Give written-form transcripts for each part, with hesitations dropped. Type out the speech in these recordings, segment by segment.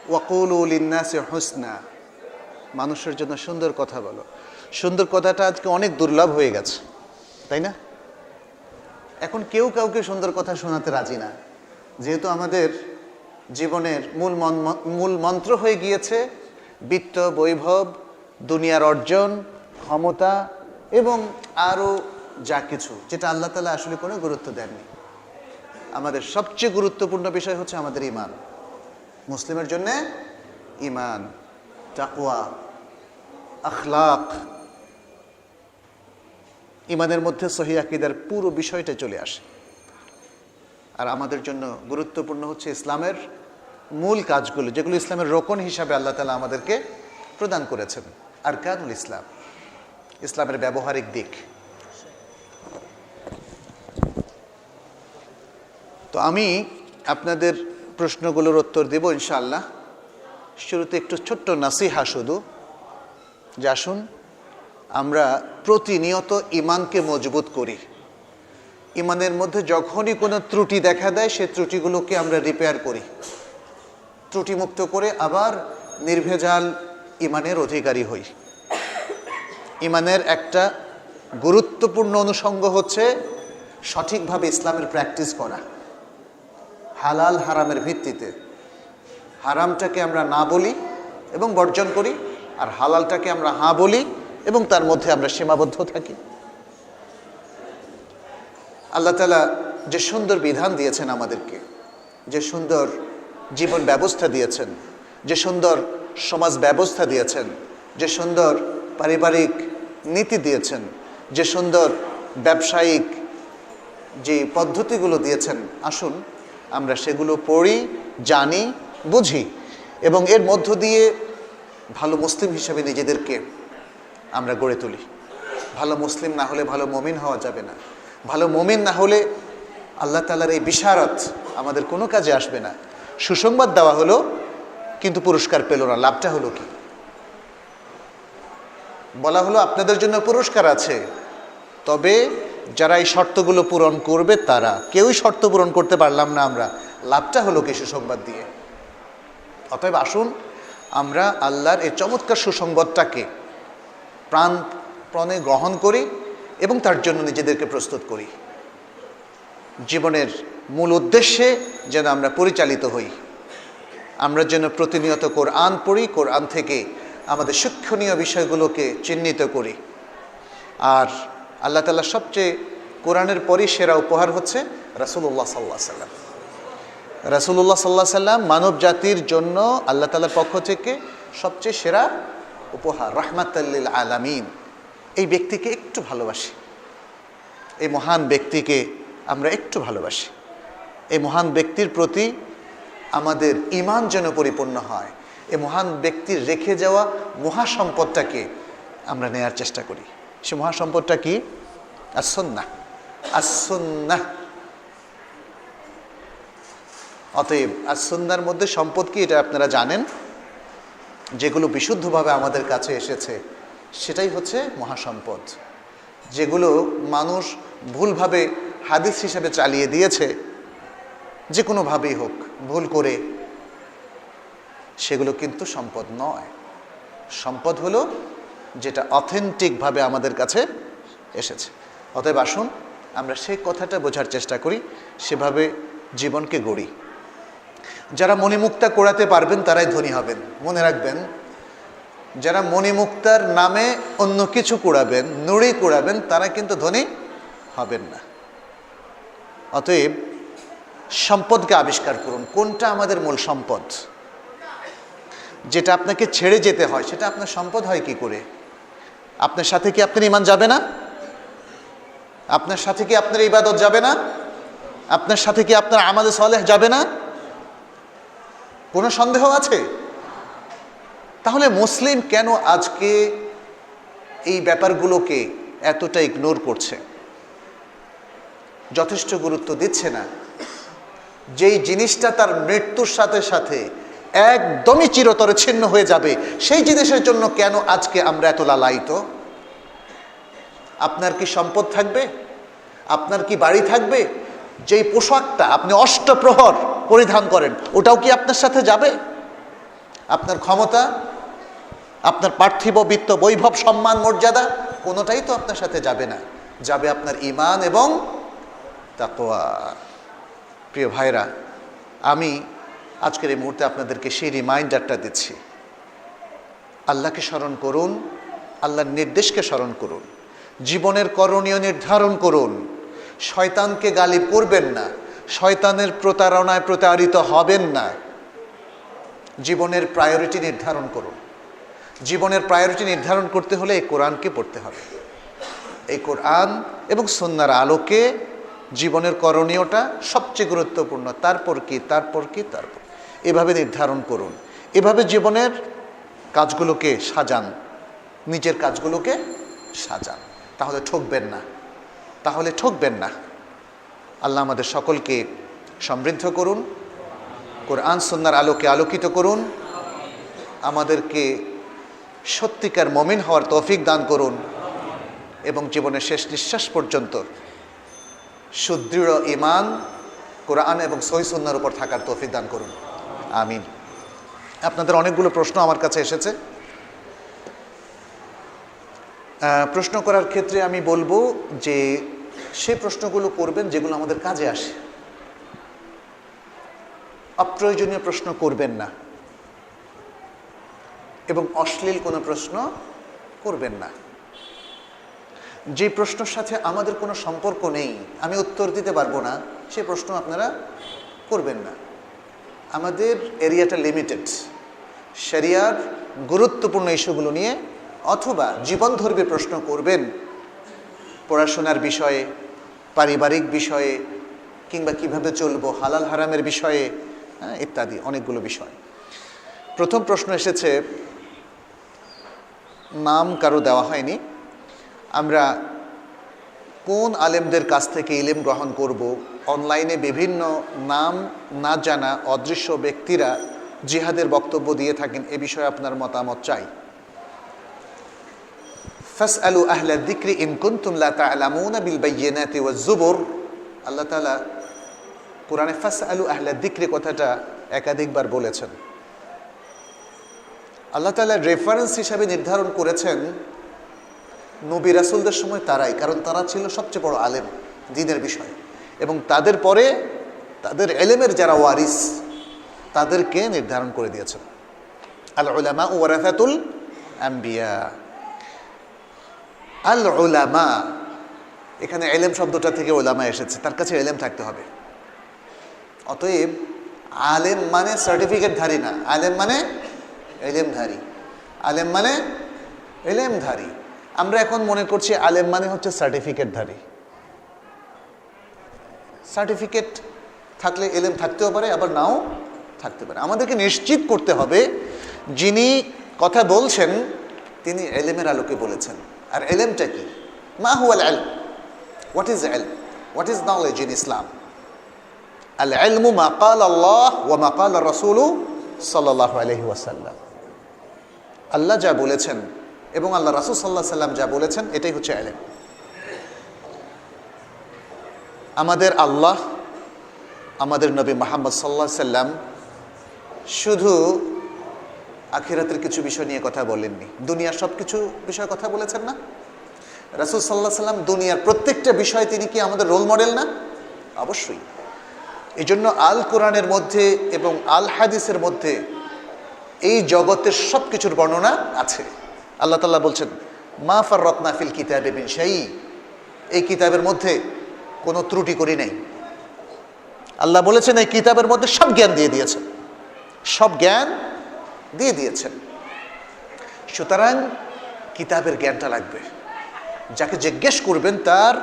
ওয়াকুলু লিন্নাসি হুসনা, মানুষের জন্য সুন্দর কথা বলো। সুন্দর কথাটা আজকে অনেক দুর্লভ হয়ে গেছে, তাই না? এখন কেউ কাউকে সুন্দর কথা শোনাতে রাজি না, যেহেতু আমাদের জীবনের মূল মন্ত্র হয়ে গিয়েছে বিত্ত, বৈভব, দুনিয়ার অর্জন, ক্ষমতা এবং আরও যা কিছু, যেটা আল্লাহ তাআলা আসলে কোনো গুরুত্ব দেননি। আমাদের সবচেয়ে গুরুত্বপূর্ণ বিষয় হচ্ছে আমাদের ঈমান। মুসলিমের জন্যে ঈমান, তাকওয়া, আখলাক, ঈমানের মধ্যে সহিহ আকীদার পুরো বিষয়টা চলে আসে। আর আমাদের জন্য গুরুত্বপূর্ণ হচ্ছে ইসলামের মূল কাজগুলো, যেগুলো ইসলামের রোকন হিসাবে আল্লাহ তাআলা আমাদেরকে প্রদান করেছেন। আরকানুল ইসলাম, ইসলামের ব্যবহারিক দিক। তো আমি আপনাদের প্রশ্নগুলোর উত্তর দেব ইনশাআল্লাহ। শুরুতে একটু ছোট্ট নাসিহা শুধু, যে আসুন আমরা প্রতিনিয়ত ঈমানকে মজবুত করি। ঈমানের মধ্যে যখনই কোনো ত্রুটি দেখা দেয়, সেই ত্রুটিগুলোকে আমরা রিপেয়ার করি, ত্রুটিমুক্ত করে আবার নির্ভেজাল ঈমানের অধিকারী হই। ঈমানের একটা গুরুত্বপূর্ণ অনুষঙ্গ হচ্ছে সঠিকভাবে ইসলামের প্র্যাকটিস করা, হালাল হারামের ভিত্তিতে। হারামটাকে আমরা না বলি এবং বর্জন করি, আর হালালটাকে আমরা হ্যাঁ বলি এবং তার মধ্যে আমরা সীমাবদ্ধ থাকি। আল্লাহ তাআলা যে সুন্দর বিধান দিয়েছেন আমাদেরকে, যে সুন্দর জীবন ব্যবস্থা দিয়েছেন, যে সুন্দর সমাজ ব্যবস্থা দিয়েছেন, যে সুন্দর পারিবারিক নীতি দিয়েছেন, যে সুন্দর ব্যবসায়িক যে পদ্ধতিগুলো দিয়েছেন, আসুন আমরা সেগুলো পড়ি, জানি, বুঝি এবং এর মধ্য দিয়ে ভালো মুসলিম হিসেবে নিজেদেরকে আমরা গড়ে তুলি। ভালো মুসলিম না হলে ভালো মুমিন হওয়া যাবে না। ভালো মুমিন না হলে আল্লাহ তাআলার এই বিশারত আমাদের কোনো কাজে আসবে না। সুসংবাদ দেওয়া হলো কিন্তু পুরস্কার পেল না, লাভটা হলো কি? বলা হলো আপনাদের জন্য পুরস্কার আছে, তবে যারা এই শর্তগুলো পূরণ করবে তারা। কেউই শর্ত পূরণ করতে পারলাম না আমরা, লাভটা হলো কি সুসংবাদ দিয়ে? অতএব আসুন আমরা আল্লাহর এই চমৎকার সুসংবাদটাকে প্রাণপণে গ্রহণ করি এবং তার জন্য নিজেদেরকে প্রস্তুত করি। জীবনের মূল উদ্দেশ্যে যেন আমরা পরিচালিত হই। আমরা যেন প্রতিনিয়ত কোরআন পড়ি, কোরআন থেকে আমাদের শিক্ষণীয় বিষয়গুলোকে চিহ্নিত করি। আর আল্লাহ তাআলা সবচেয়ে কোরআনের পরই সেরা উপহার হচ্ছে রাসূলুল্লাহ সাল্লাল্লাহু আলাইহি ওয়াসাল্লাম। রাসূলুল্লাহ সাল্লাল্লাহু আলাইহি ওয়াসাল্লাম মানব জাতির জন্য আল্লাহ তাআলার পক্ষ থেকে সবচেয়ে সেরা উপহার, রাহমাতাল লিল আলামিন। এই ব্যক্তিকে একটু ভালোবাসি, এই মহান ব্যক্তিকে আমরা একটু ভালোবাসি। এই মহান ব্যক্তির প্রতি আমাদের ঈমান যেন পরিপূর্ণ হয়। এই মহান ব্যক্তির রেখে যাওয়া মহাসম্পদটাকে আমরা নেয়ার চেষ্টা করি। সে মহাসম্পদটা কি? as-sunnah, as-sunnah। অতএব as-sunnahর মধ্যে সম্পদ কি এটা আপনারা জানেন। যেগুলো বিশুদ্ধভাবে আমাদের কাছে এসেছে সেটাই হচ্ছে মহাসম্পদ। যেগুলো মানুষ ভুলভাবে হাদিস হিসেবে চালিয়ে দিয়েছে, যে কোনোভাবেই হোক ভুল করে, সেগুলো কিন্তু সম্পদ নয়। সম্পদ হলো যেটা অথেন্টিকভাবে আমাদের কাছে এসেছে। অতএব আসুন আমরা সেই কথাটা বোঝার চেষ্টা করি, সেভাবে জীবনকে গড়ি। যারা মণিমুক্তা কোড়াতে পারবেন তারাই ধনী হবেন। মনে রাখবেন, যারা মণিমুক্তার নামে অন্য কিছু কুড়াবেন, নুড়ি কুড়াবেন, তারা কিন্তু ধনী হবেন না। অতএব সম্পদকে আবিষ্কার করুন। কোনটা আমাদের মূল সম্পদ? যেটা আপনাকে ছেড়ে যেতে হয় সেটা আপনার সম্পদ হয় কি করে? আপনার সাথে কি আপনার ঈমান যাবে না? আপনার সাথে কি আপনার ইবাদত যাবে না? আপনার সাথে কি আপনার আমালে সালেহ যাবে না? কোনো সন্দেহ আছে? তাহলে মুসলিম কেন আজকে এই ব্যাপারগুলোকে এতটা ইগনোর করছে, যথেষ্ট গুরুত্ব দিচ্ছে না? যেই জিনিসটা তার মৃত্যুর সাথে সাথে একদমই চিরতরে ছিন্ন হয়ে যাবে, সেই জিনিসের জন্য কেন আজকে আমরা এত লালায়িত? আপনার কি সম্পদ থাকবে? আপনার কি বাড়ি থাকবে? যেই পোশাকটা আপনি অষ্টপ্রহর পরিধান করেন, ওটাও কি আপনার সাথে যাবে? আপনার ক্ষমতা, আপনার পার্থিব বিত্ত বৈভব সম্মান মর্যাদা কোনোটাই তো আপনার সাথে যাবে না, যাবে আপনার ঈমান এবং তাকওয়া। প্রিয় ভাইরা, আমি আজকের এই মুহূর্তে আপনাদেরকে সেই রিমাইন্ডারটা দিচ্ছি, আল্লাহকে স্মরণ করুন, আল্লাহর নির্দেশকে স্মরণ করুন, জীবনের করণীয় নির্ধারণ করুন, শয়তানকে গালিব করবেন না, শয়তানের প্রতারণায় প্রতারিত হবেন না। জীবনের প্রায়োরিটি নির্ধারণ করুন। জীবনের প্রায়োরিটি নির্ধারণ করতে হলে এই কোরআনকে পড়তে হবে। এই কোরআন এবং সুন্নাহর আলোকে জীবনের করণীয়টা সবচেয়ে গুরুত্বপূর্ণ, তারপর কি, তারপর কি, তারপর এভাবে নির্ধারণ করুন। এভাবে জীবনের কাজগুলোকে সাজান, নিজের কাজগুলোকে সাজান, তাহলে ঠকবেন না, তাহলে ঠকবেন না। আল্লাহ আমাদের সকলকে সমৃদ্ধ করুন, কোরআন সুন্নাহর আলোকে আলোকিত করুন, আমাদেরকে সত্যিকার মুমিন হওয়ার তৌফিক দান করুন এবং জীবনের শেষ নিঃশ্বাস পর্যন্ত সুদৃঢ় ঈমান, কোরআন এবং সহিহ সুন্নাহর উপর থাকার তৌফিক দান করুন। আমিন। আপনাদের অনেকগুলো প্রশ্ন আমার কাছে এসেছে। প্রশ্ন করার ক্ষেত্রে আমি বলবো যে সেই প্রশ্নগুলো করবেন যেগুলো আমাদের কাজে আসে। অপ্রয়োজনীয় প্রশ্ন করবেন না এবং অশ্লীল কোনো প্রশ্ন করবেন না। যে প্রশ্নের সাথে আমাদের কোনো সম্পর্ক নেই, আমি উত্তর দিতে পারবো না, সেই প্রশ্ন আপনারা করবেন না। আমাদের এরিয়াটা লিমিটেড। শরিয়ার গুরুত্বপূর্ণ ইস্যুগুলো নিয়ে অথবা জীবনধর্মী প্রশ্ন করবেন, পড়াশোনার বিষয়ে, পারিবারিক বিষয়ে, কিংবা কিভাবে চলবো, হালাল হারামের বিষয়ে, ইত্যাদি অনেকগুলো বিষয়। প্রথম প্রশ্ন এসেছে, নাম কারো দেওয়া হয়নি, আমরা কোন আলেমদের কাছ থেকে ইলম গ্রহণ করব? অনলাইনে বিভিন্ন নাম না জানা অদৃশ্য ব্যক্তিরা জিহাদের বক্তব্য দিয়ে থাকেন, এ বিষয়ে আপনার মতামত চাই। ফাসআলু আহলা যিকরি ইন কুনতুম লা তা'লামুনা বিল বায়্যিনাতি ওয়াজ জুবুর। আল্লাহ তাআলা কোরআনে ফাসআলু আহলা যিকরি কথাটা একাধিকবার বলেছেন। আল্লাহ তাআলা রেফারেন্স হিসাবে নির্ধারণ করেছেন নবী রাসূলদের সময় তারাই, কারণ তারা ছিল সবচেয়ে বড় আলেম দ্বীনের বিষয়ে, এবং তাদের পরে তাদের ইলমের যারা ওয়ারিস তাদেরকে নির্ধারণ করে দিয়েছেন। আল উলামা ওয়ারাসাতুল আম্বিয়া। আল উলামা, এখানে ইলম শব্দটা থেকে উলামা এসেছে, তার কাছে ইলম থাকতে হবে। অতএব আলেম মানে সার্টিফিকেটধারী না, আলেম মানে ইলমধারী, আলেম মানে ইলমধারী। আমরা এখন মনে করছি আলেম মানে হচ্ছে সার্টিফিকেটধারী। সার্টিফিকেট থাকলে ইলম থাকতেও পারে, আবার নাও থাকতে পারে। আমাদেরকে নিশ্চিত করতে হবে যিনি কথা বলছেন তিনি ইলমের আলোকে বলেছেন। আর ইলমটা কি? মা হুয়াল ইলম, হোয়াট ইজ ইলম, হোয়াট ইজ নলেজ ইন ইসলাম? আল ইলমু মা ক্বাল আল্লাহ ওয়া মা ক্বাল রাসূল সাল্লাল্লাহু আলাইহি ওয়াসাল্লাম। আল্লাহ যা বলেছেন এবং আল্লাহ রাসূল সাল্লাল্লাহু আলাইহি সাল্লাম যা বলেছেন, এটাই হচ্ছে ইলম। আমাদের আল্লাহ, আমাদের নবী মুহাম্মদ সাল্লাল্লাহু আলাইহি সাল্লাম শুধু আখিরাতের কিছু বিষয় নিয়ে কথা বলেননি, দুনিয়ার সব কিছু বিষয়ে কথা বলেছেন না? রাসূল সাল্লাল্লাহু আলাইহি সাল্লাম দুনিয়ার প্রত্যেকটা বিষয়ে তিনি কি আমাদের রোল মডেল না? অবশ্যই। এই জন্য আল কোরআনের মধ্যে এবং আল হাদিসের মধ্যে এই জগতের সব কিছুর বর্ণনা আছে। আল্লাহ তাআলা বলছেন, মা ফাররাতনা ফিল কিতাবি মিন শাই, এই কিতাবের মধ্যে কোনো ত্রুটি করি নাই। আল্লাহ বলেছেন এই কিতাবের মধ্যে সব জ্ঞান দিয়ে দিয়েছেন, সব জ্ঞান দিয়ে দিয়েছেন। সুতরাং কিতাবের জ্ঞানটা লাগবে। যাকে জিজ্ঞেস করবেন তার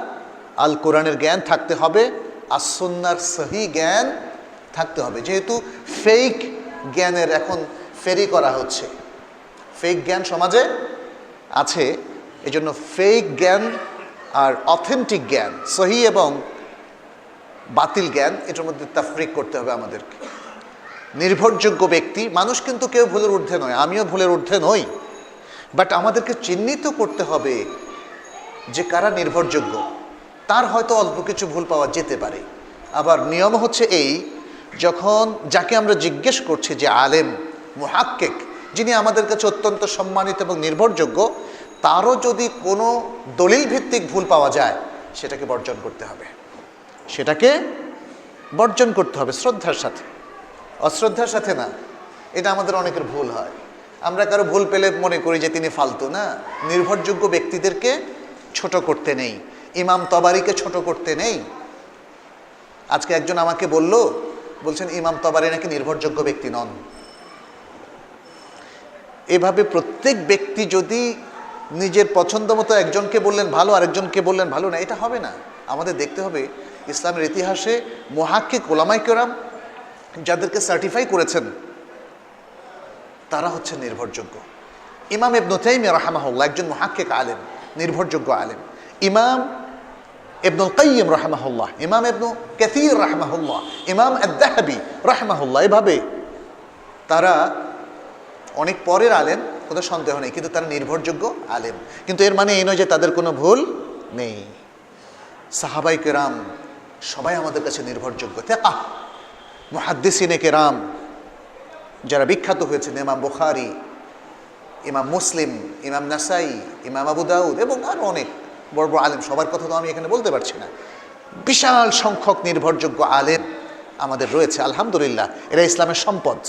আল কোরআনের জ্ঞান থাকতে হবে, আর সুন্নাহর সহি জ্ঞান থাকতে হবে। যেহেতু ফেক জ্ঞানের এখন ফেরি করা হচ্ছে, ফেক জ্ঞান সমাজে আছে, এজন্য ফেক জ্ঞান আর অথেন্টিক জ্ঞান, সহি এবং বাতিল জ্ঞান, এটার মধ্যে তাফরিক করতে হবে আমাদেরকে। নির্ভরযোগ্য ব্যক্তি, মানুষ কিন্তু কেউ ভুলের ঊর্ধ্বে নয়, আমিও ভুলের ঊর্ধ্বে নই, বাট আমাদেরকে চিহ্নিত করতে হবে যে কারা নির্ভরযোগ্য। তার হয়তো অল্প কিছু ভুল পাওয়া যেতে পারে। আবার নিয়ম হচ্ছে এই, যখন যাকে আমরা জিজ্ঞেস করছি যে আলেম, মুহাক্কিক, যিনি আমাদের কাছে অত্যন্ত সম্মানিত এবং নির্ভরযোগ্য, তারও যদি কোনো দলিল ভিত্তিক ভুল পাওয়া যায় সেটাকে বর্জন করতে হবে, সেটাকে বর্জন করতে হবে শ্রদ্ধার সাথে, অশ্রদ্ধার সাথে না। এটা আমাদের অনেকের ভুল হয়। আমরা কারো ভুল পেলে মনে করি যে তিনি ফালতু। না, নির্ভরযোগ্য ব্যক্তিদেরকে ছোট করতে নেই, ইমাম তবারিকে ছোট করতে নেই। আজকে একজন আমাকে বলছেন ইমাম তবারি নাকি নির্ভরযোগ্য ব্যক্তি নন। এভাবে প্রত্যেক ব্যক্তি যদি নিজের পছন্দ মতো একজনকে বললেন ভালো, আরেকজনকে বললেন ভালো না, এটা হবে না। আমাদের দেখতে হবে ইসলামের ইতিহাসে মুহাক্কিক উলামায়ে কেরাম যাদেরকে সার্টিফাই করেছেন তারা হচ্ছে নির্ভরযোগ্য। ইমাম ইবনে তাইমিয়া রাহিমাহুল্লাহ একজন মুহাক্কিক আলেম, নির্ভরযোগ্য আলেম। ইমাম ইবনুল কাইয়িম রাহিমাহুল্লাহ, ইমাম ইবনু কাসীর রাহিমাহুল্লাহ, ইমাম আদ-যাহাবী রাহিমাহুল্লাহ, এভাবে তারা অনেক পরের আলেম, কোনো সন্দেহ নেই, কিন্তু তারা নির্ভরযোগ্য আলেম। কিন্তু এর মানে এই নয় যে তাদের কোনো ভুল নেই। সাহাবায়ে কেরাম সবাই আমাদের কাছে নির্ভরযোগ্য। থেকা মুহাদ্দিসিনে কেরাম যারা বিখ্যাত হয়েছেন, ইমাম বুখারী, ইমাম মুসলিম, ইমাম নাসাই, ইমাম আবু দাউদ এবং আরও অনেক বড় বড় আলেম, সবার কথা তো আমি এখানে বলতে পারছি না। বিশাল সংখ্যক নির্ভরযোগ্য আলেম আমাদের রয়েছে, আলহামদুলিল্লাহ, এরা ইসলামের সম্পদ।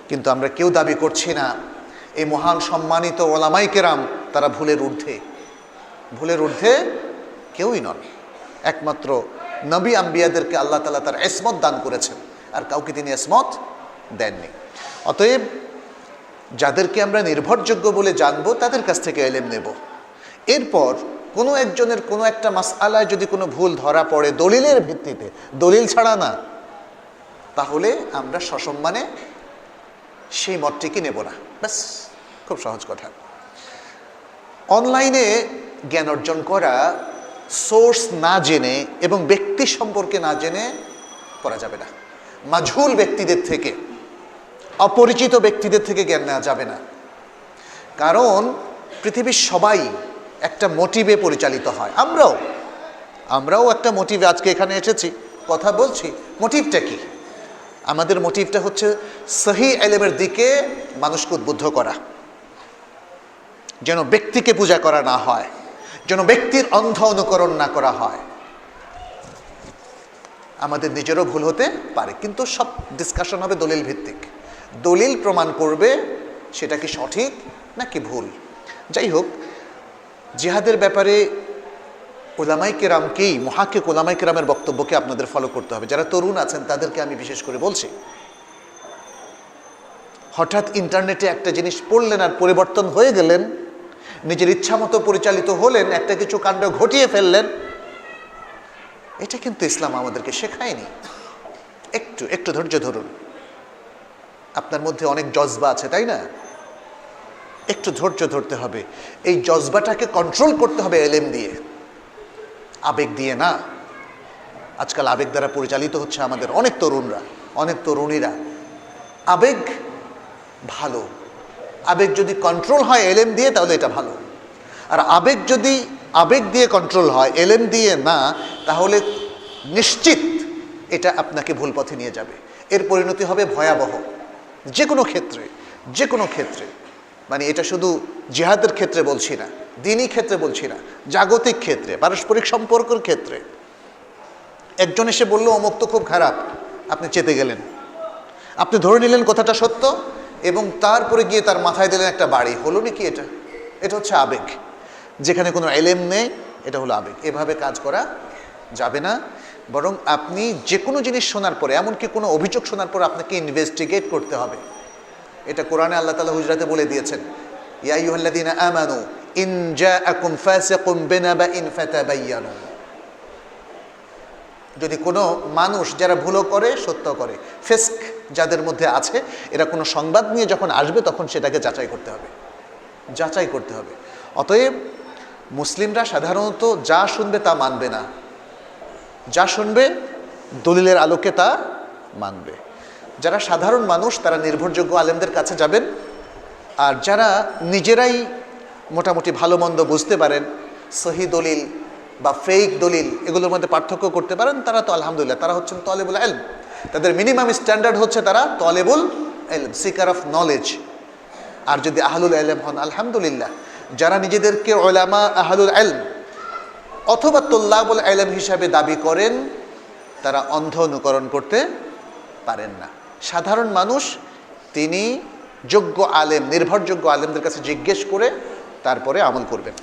কিন্তু আমরা কেউ দাবি করছি না এই মহান সম্মানিত ওলামায়ে কেরাম তারা ভুলের ঊর্ধ্বে কেউই নন। একমাত্র নবী আম্বিয়াদেরকে আল্লাহ তাআলা তার ইসমত দান করেছেন, আর কাউকে তিনি ইসমত দেননি। অতএব যাদেরকে আমরা নির্ভরযোগ্য বলে জানবো তাদের কাছ থেকে ইলম নেব। এরপর কোনো একজনের কোনো একটা মাসআলায় যদি কোনো ভুল ধরা পড়ে দলিলের ভিত্তিতে, দলিল ছাড়া না, তাহলে আমরা সসম্মানে সেই মতটিকে নেব না। ব্যাস, খুব সহজ কথা। অনলাইনে জ্ঞান অর্জন করা সোর্স না জেনে এবং ব্যক্তি সম্পর্কে না জেনে করা যাবে না। মাঝহুল ব্যক্তিদের থেকে, অপরিচিত ব্যক্তিদের থেকে জ্ঞান নেওয়া যাবে না। কারণ পৃথিবীর সবাই একটা মোটিভে পরিচালিত হয়। আমরাও একটা মোটিভে আজকে এখানে এসেছি, কথা বলছি। মোটিভটা কি? আমাদের মোটিভটা হচ্ছে সহি ইলমের দিকে মানুষকে উদ্বুদ্ধ করা, যেন ব্যক্তিকে পূজা করা না হয়, যেন ব্যক্তির অন্ধ অনুকরণ না করা হয়। আমাদের নিজেরও ভুল হতে পারে, কিন্তু সব ডিসকাশন হবে দলিল ভিত্তিক। দলিল প্রমাণ করবে সেটা কি সঠিক নাকি ভুল। যাই হোক, জিহাদের ব্যাপারে উলামায়ে কেরামকেই, মুহাক্কিক উলামায়ে কেরামের বক্তব্যকে আপনাদের ফলো করতে হবে। যারা তরুণ আছেন তাদেরকে আমি বিশেষ করে বলছি, হঠাৎ ইন্টারনেটে একটা জিনিস পড়লেন আর পরিবর্তন হয়ে গেলেন, নিজের ইচ্ছা মতো পরিচালিত হলেন, একটা কিছু কাণ্ড ঘটিয়ে ফেললেন, এটা কিন্তু ইসলাম আমাদেরকে শেখায়নি। একটু ধৈর্য ধরুন। আপনার মধ্যে অনেক জজবা আছে, তাই না? একটু ধৈর্য ধরতে হবে। এই জজবাটাকে কন্ট্রোল করতে হবে ইলম দিয়ে, আবেগ দিয়ে না। আজকাল আবেগ দ্বারা পরিচালিত হচ্ছে আমাদের অনেক তরুণরা, অনেক তরুণীরা। আবেগ ভালো, আবেগ যদি কন্ট্রোল হয় ইলম দিয়ে তাহলে এটা ভালো। আর আবেগ যদি আবেগ দিয়ে কন্ট্রোল হয় ইলম দিয়ে না, তাহলে নিশ্চিত এটা আপনাকে ভুল পথে নিয়ে যাবে। এর পরিণতি হবে ভয়াবহ। যে কোনো ক্ষেত্রে, মানে এটা শুধু জিহাদের ক্ষেত্রে বলছি না, দিনী ক্ষেত্রে বলছি না, জাগতিক ক্ষেত্রে, পারস্পরিক সম্পর্কের ক্ষেত্রে। একজন এসে বলল অমুক তো খুব খারাপ, আপনি চেতে গেলেন, আপনি ধরে নিলেন কথাটা সত্য এবং তারপরে গিয়ে তার মাথায় দিলেন একটা বাড়ি। হলো নাকি এটা? এটা হচ্ছে আবেগ, যেখানে কোনো ইলম নেই, এটা হলো আবেগ। এভাবে কাজ করা যাবে না। বরং আপনি যে কোনো জিনিস শোনার পরে, এমনকি কোনো অভিযোগ শোনার পর আপনাকে ইনভেস্টিগেট করতে হবে। এটা কোরআনে আল্লাহ তাআলা হুজরাতে বলে দিয়েছেন, ইয়া আইয়ুহাল্লাযীনা আমানু ইন জাআকুম ফাসিকুম বিনাবাইন ফাতাবায়ানু। যদি কোনো মানুষ, যারা ভুলও করে সত্য করে, ফিস্ক যাদের মধ্যে আছে, এরা কোনো সংবাদ নিয়ে যখন আসবে তখন সেটাকে যাচাই করতে হবে। অতএব মুসলিমরা সাধারণত যা শুনবে তা মানবে না, যা শুনবে দলিলের আলোকে তা মানবে। যারা সাধারণ মানুষ তারা নির্ভরযোগ্য আলেমদের কাছে যাবেন, আর যারা নিজেরাই মোটামুটি ভালো মন্দ বুঝতে পারেন, সহি দলিল বা ফেক দলিল এগুলোর মধ্যে পার্থক্য করতে পারেন, তারা তো আলহামদুলিল্লাহ, তারা হচ্ছেন তলেবুল ইলম। তাদের মিনিমাম স্ট্যান্ডার্ড হচ্ছে তারা তলেবুল এলম, সিকার অফ নলেজ। আর যদি আহলুল এলম হন, আলহামদুলিল্লাহ, যারা নিজেদেরকে উলামা আহলুল এলম অথবা তুল্লাবুল এলম হিসাবে দাবি করেন, তারা অন্ধ অনুকরণ করতে পারেন না। সাধারণ মানুষ তিনি যোগ্য আলেম, নির্ভরযোগ্য আলেমদের কাছে জিজ্ঞেস করে তারপরে আমল করবেন।